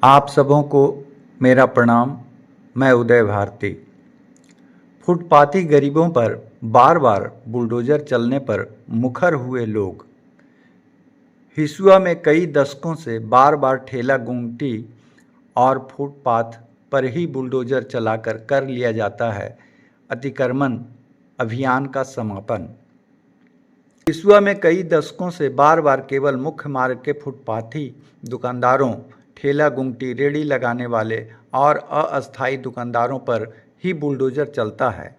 आप सबों को मेरा प्रणाम। मैं उदय भारती। फुटपाथी गरीबों पर बार बार बुलडोजर चलने पर मुखर हुए लोग। हिसुआ में कई दशकों से बार बार ठेला गुमटी और फुटपाथ पर ही बुलडोजर चलाकर कर लिया जाता है अतिक्रमण अभियान का समापन। हिसुआ में कई दशकों से बार बार केवल मुख्य मार्ग के फुटपाथी दुकानदारों, ठेला गुमटी, रेहड़ी लगाने वाले और अस्थायी दुकानदारों पर ही बुलडोजर चलता है,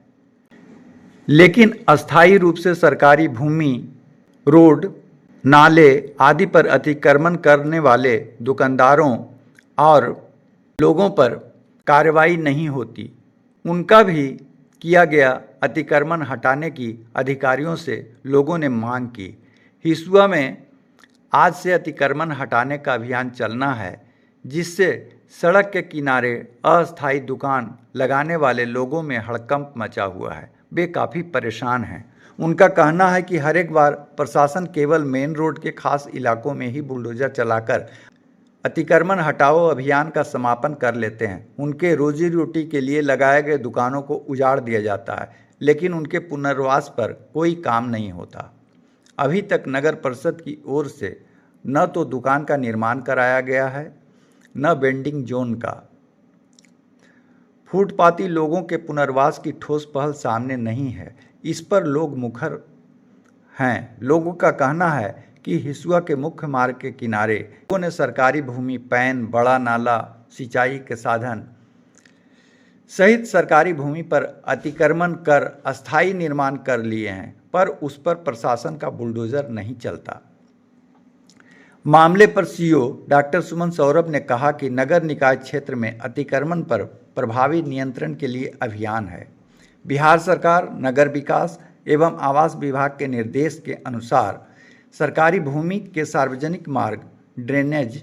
लेकिन अस्थायी रूप से सरकारी भूमि, रोड, नाले आदि पर अतिक्रमण करने वाले दुकानदारों और लोगों पर कार्रवाई नहीं होती। उनका भी किया गया अतिक्रमण हटाने की अधिकारियों से लोगों ने मांग की। हिसुआ में आज से अतिक्रमण हटाने का अभियान चलना है, जिससे सड़क के किनारे अस्थायी दुकान लगाने वाले लोगों में हड़कंप मचा हुआ है। वे काफ़ी परेशान हैं। उनका कहना है कि हर एक बार प्रशासन केवल मेन रोड के खास इलाकों में ही बुलडोजर चलाकर अतिक्रमण हटाओ अभियान का समापन कर लेते हैं। उनके रोजी रोटी के लिए लगाए गए दुकानों को उजाड़ दिया जाता है, लेकिन उनके पुनर्वास पर कोई काम नहीं होता। अभी तक नगर परिषद की ओर से न तो दुकान का निर्माण कराया गया है, न वेंडिंग जोन का। फुटपाथी लोगों के पुनर्वास की ठोस पहल सामने नहीं है। इस पर लोग मुखर हैं। लोगों का कहना है कि हिसुआ के मुख्य मार्ग के किनारे लोगों ने सरकारी भूमि, पैन, बड़ा नाला, सिंचाई के साधन सहित सरकारी भूमि पर अतिक्रमण कर अस्थायी निर्माण कर लिए हैं, पर उस पर प्रशासन का बुलडोजर नहीं चलता। मामले पर सीओ डॉक्टर सुमन सौरभ ने कहा कि नगर निकाय क्षेत्र में अतिक्रमण पर प्रभावी नियंत्रण के लिए अभियान है। बिहार सरकार नगर विकास एवं आवास विभाग के निर्देश के अनुसार सरकारी भूमि के सार्वजनिक मार्ग, drainage,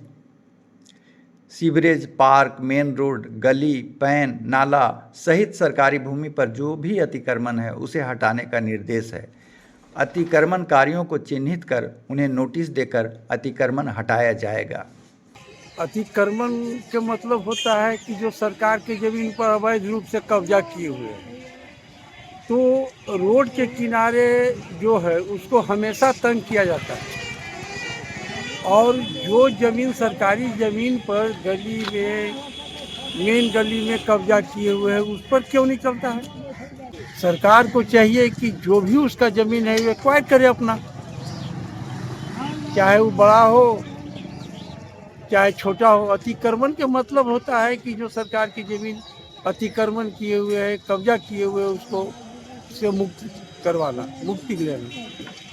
sewerage, park, main road, गली, पैन, नाला सहित सरकारी भूमि पर जो भी अतिक्रमण है उसे हटाने का निर्देश है। अतिक्रमणकारियों को चिन्हित कर उन्हें नोटिस देकर अतिक्रमण हटाया जाएगा। अतिक्रमण के मतलब होता है कि जो सरकार की जमीन पर अवैध रूप से कब्जा किए हुए हैं, तो रोड के किनारे जो है उसको हमेशा तंग किया जाता है, और जो ज़मीन सरकारी ज़मीन पर गली में, मेन गली में कब्जा किए हुए हैं उस पर क्यों नहीं चलता है। सरकार को चाहिए कि जो भी उसका ज़मीन है वो एक्वायर करे अपना, चाहे वो बड़ा हो चाहे छोटा हो। अतिक्रमण के मतलब होता है कि जो सरकार की ज़मीन अतिक्रमण किए हुए है, कब्जा किए हुए है, उसको से मुक्ति करवाना, मुक्ति लेना।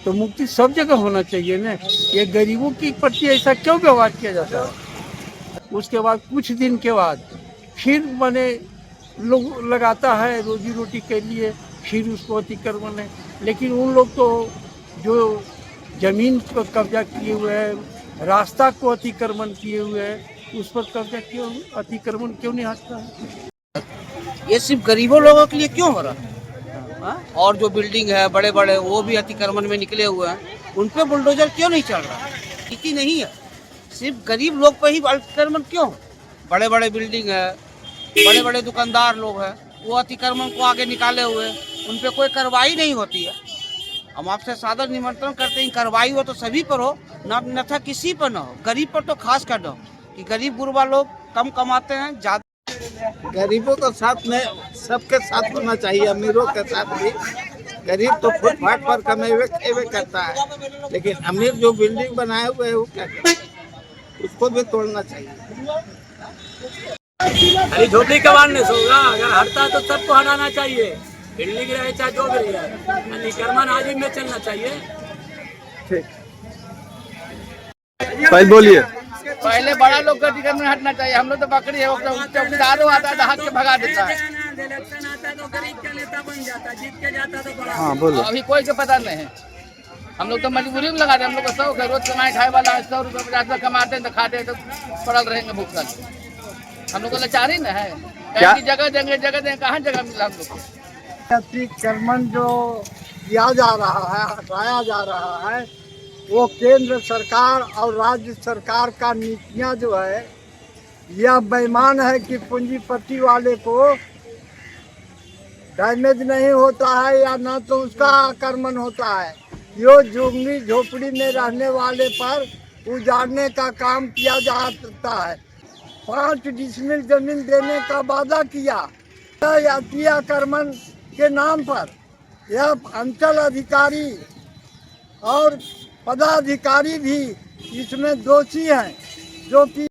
तो मुक्ति सब जगह होना चाहिए ना। ये गरीबों की प्रति ऐसा क्यों व्यवहार किया जाता है। उसके बाद कुछ दिन के बाद फिर माने लोग लगाता है रोजी रोटी के लिए, फिर उसको अतिक्रमण है। लेकिन उन लोग तो जो जमीन पर कब्जा किए हुए हैं, रास्ता को अतिक्रमण किए हुए हैं, उस पर कब्जा क्यों, अतिक्रमण क्यों नहीं हटता है। ये सिर्फ गरीबों लोगों के लिए क्यों हो रहा है? और जो बिल्डिंग है बड़े बड़े वो भी अतिक्रमण में निकले हुए हैं, उन पे बुलडोजर क्यों नहीं चल रहा? स्थिति नहीं है, सिर्फ गरीब लोग पे ही अतिक्रमण क्यों? बड़े बड़े बिल्डिंग है, बड़े बड़े दुकानदार लोग हैं, वो अतिक्रमण को आगे निकाले हुए, उन पे कोई कार्रवाई नहीं होती है। हम आपसे सादर निमंत्रण करते हैं, कार्रवाई हो तो सभी पर हो, न था किसी पर न हो, गरीब पर तो खास कर दो कि गरीब गुरबा लोग कम कमाते हैं, ज्यादा। गरीबों के साथ में सबके साथ होना चाहिए, अमीरों के साथ भी। गरीब तो फुटपाथ पर कमेवे करता है, लेकिन अमीर जो बिल्डिंग बनाए हुए है वो क्या करे? उसको भी तोड़ना चाहिए। अरे झोपड़ी के बाहर नहीं सोगा, अगर हटता है तो सबको हटाना चाहिए। बिल्डिंग रहे चाहे जो भी रहे, अतिक्रमण आदि में चलना चाहिए। पहले बोलिए। पहले बड़ा लोग का अतिक्रमण हटना चाहिए। हम लोग तो बकरी है, चौकीदारों आता है तो हाथ के भगा देता है। इलेक्शन आता है तो गरीब का नेता बन जाता है, जीत के जाता है तो बड़ा। हाँ बोलो। अभी कोई को पता नहीं है। हम लोग तो मजबूरी में लगा दे। हम लोग को 100 का रोज कमाई खाए वाला 100 रुपये 50 रुपये कमाते हैं तो खाते हैं तो पड़ल रहेंगे भूखल। हम लोग को लाचारी न है, कहीं जगह देंगे कहाँ जगह मिला हम लोग को। अतिक्रमण जो किया जा रहा है, हटाया जा रहा है, वो केंद्र सरकार और राज्य सरकार का नीतियाँ जो है यह बेईमान है कि पूंजीपति वाले को डैमेज नहीं होता है या ना तो उसका आक्रमण होता है। यो झुग्गी झोपड़ी में रहने वाले पर उजाड़ने का काम किया जाता है। 5 डिसमिल जमीन देने का वादा किया, यह आक्रमण के नाम पर यह अंचल अधिकारी और पदाधिकारी भी इसमें दोषी हैं, जो कि